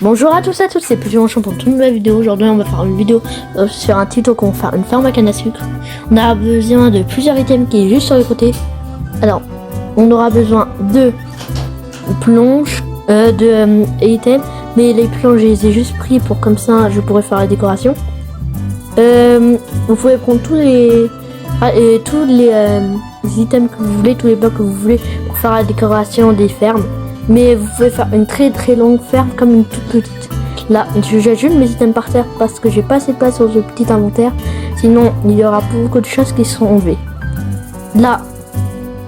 Bonjour à tous et à toutes, c'est Petit Manchon pour toute nouvelle vidéo. Aujourd'hui on va faire une vidéo sur un tuto qu'on va faire une ferme à canne à sucre. On aura besoin de plusieurs items qui est juste sur les côtés. Alors on aura besoin de plonges, de items, mais les plonges je les ai juste pris pour comme ça je pourrais faire la décoration. Vous pouvez prendre tous les items que vous voulez, tous les blocs que vous voulez pour faire la décoration des fermes. Mais vous pouvez faire une très longue ferme comme une toute petite. Là, je jette juste mes items par terre parce que j'ai pas assez de place sur ce petit inventaire. Sinon, il y aura beaucoup de choses qui seront enlevées. Là,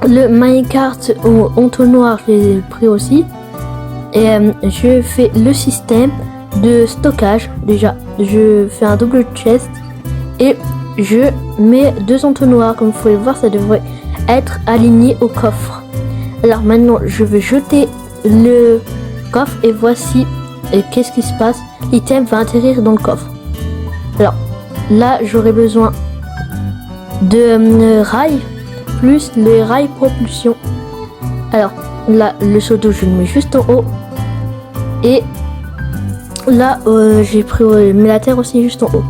le minecart au entonnoir, je l'ai pris aussi. Et je fais le système de stockage. Déjà, je fais un double chest et je mets 2 entonnoirs. Comme vous pouvez le voir, ça devrait être aligné au coffre. Alors maintenant, je vais jeter le coffre et voici qu'est-ce qui se passe. L'item va atterrir dans le coffre. Alors là j'aurai besoin de rails plus les rails propulsion. Alors là le seau d'eau je le mets juste en haut et là j'ai pris mais la terre aussi juste en haut.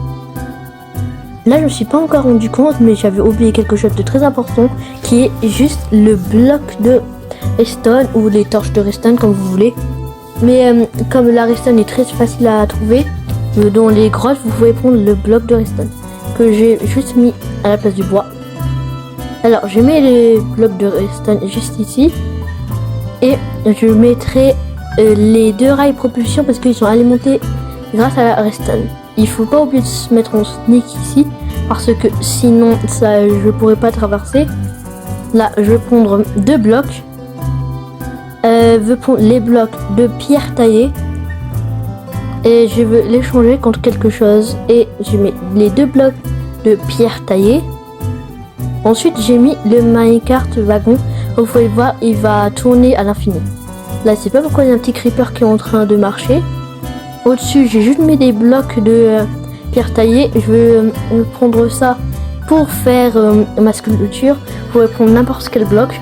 Là je me suis pas encore rendu compte mais j'avais oublié quelque chose de très important qui est juste le bloc de redstone ou les torches de redstone comme vous voulez, mais comme la redstone est très facile à trouver dans les grottes, vous pouvez prendre le bloc de redstone que j'ai juste mis à la place du bois. Alors je mets les blocs de redstone juste ici et je mettrai les 2 rails propulsion parce qu'ils sont alimentés grâce à la redstone. Il faut pas oublier de se mettre en sneak ici parce que sinon ça je pourrais pas traverser. Là je vais prendre 2 blocs. Je veux prendre les blocs de pierre taillée et je veux les changer contre quelque chose et je mets les 2 blocs de pierre taillée. Ensuite j'ai mis le minecart wagon. Vous pouvez le voir, il va tourner à l'infini. Là c'est pas pourquoi il y a un petit creeper qui est en train de marcher. Au dessus j'ai juste mis des blocs de pierre taillée. Je veux prendre ça pour faire ma sculpture. Vous pouvez prendre n'importe quel bloc.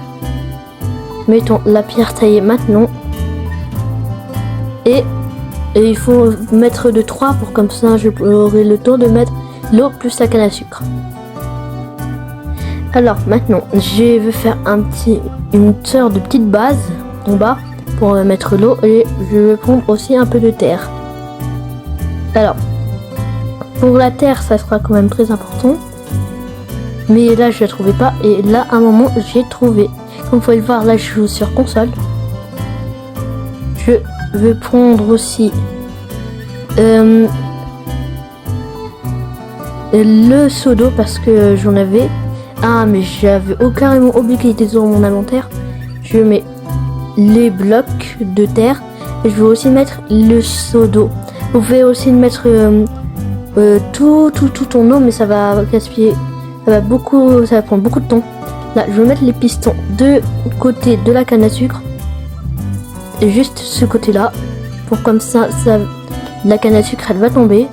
Mettons la pierre taillée maintenant. Et il faut mettre de 3 pour comme ça je aurai le temps de mettre l'eau plus la canne à sucre. Alors maintenant je vais faire une sorte de petite base en bas pour mettre l'eau et je vais prendre aussi un peu de terre. Alors pour la terre ça sera quand même très important. Mais là je la trouvais pas et là à un moment j'ai trouvé. Comme vous pouvez le voir, là je joue sur console. Je vais prendre aussi le seau d'eau parce que j'en avais. Ah mais j'avais carrément oublié qu'il était dans mon inventaire. Je mets les blocs de terre et je vais aussi mettre le seau d'eau. Vous pouvez aussi mettre tout en eau mais ça va gaspiller. Ça va prendre beaucoup de temps. Là, je vais mettre les pistons de côté de la canne à sucre. Juste ce côté-là. Pour comme ça, la canne à sucre, elle va tomber.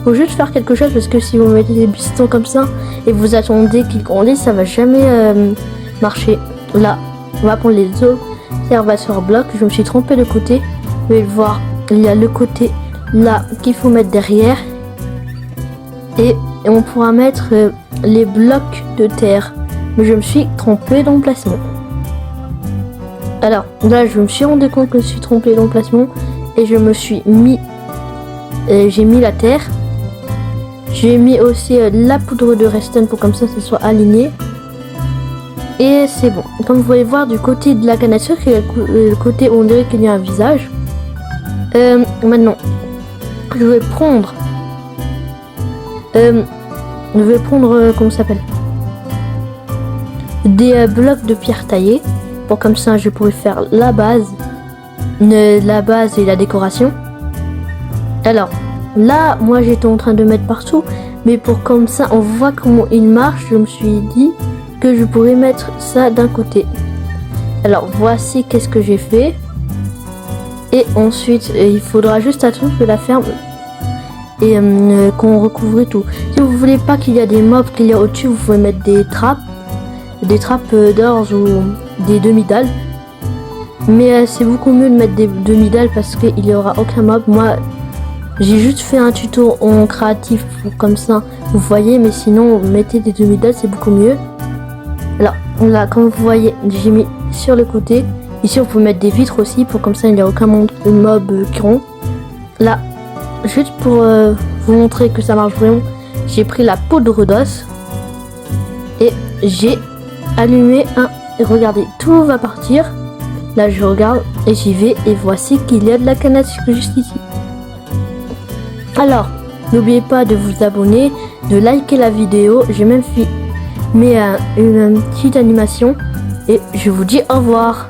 Faut juste faire quelque chose parce que si vous mettez des pistons comme ça et vous attendez qu'ils grandissent, ça va jamais marcher. Là, on va prendre les observateurs blocs. Je me suis trompé de côté. Vous pouvez le voir, il y a le côté là qu'il faut mettre derrière. Et on pourra mettre les blocs de terre. Mais je me suis trompé d'emplacement. Alors là je me suis rendu compte que je me suis trompé d'emplacement et je me suis mis j'ai mis la terre, j'ai mis aussi la poudre de redstone pour comme ça soit aligné et c'est bon. Comme vous pouvez voir du côté de la canne à sucre, il y a le côté où on dirait qu'il y a un visage. Maintenant je vais prendre comment ça s'appelle, des blocs de pierre taillée pour comme ça je pourrais faire la base et la décoration. Alors là moi j'étais en train de mettre partout mais pour comme ça on voit comment il marche, je me suis dit que je pourrais mettre ça d'un côté. Alors voici qu'est-ce que j'ai fait et ensuite il faudra juste attendre que la ferme et qu'on recouvre tout. Si vous voulez pas qu'il y a des mobs qu'il y a au-dessus, vous pouvez mettre des trappes d'or ou des demi-dalles Mais c'est beaucoup mieux de mettre des demi-dalles parce qu'il n'y aura aucun mob. Moi, j'ai juste fait un tuto en créatif comme ça, vous voyez, mais sinon, mettez des demi-dalles, c'est beaucoup mieux. Alors, là, comme vous voyez, j'ai mis sur le côté. Ici, on peut mettre des vitres aussi, pour comme ça, il n'y a aucun mob qui rentre. Là, juste pour vous montrer que ça marche vraiment, j'ai pris la poudre d'os et j'ai allumé un... Et regardez, tout va partir. Là, je regarde et j'y vais et voici qu'il y a de la canne à sucre juste ici. Alors, n'oubliez pas de vous abonner, de liker la vidéo. J'ai même fait une petite animation et je vous dis au revoir.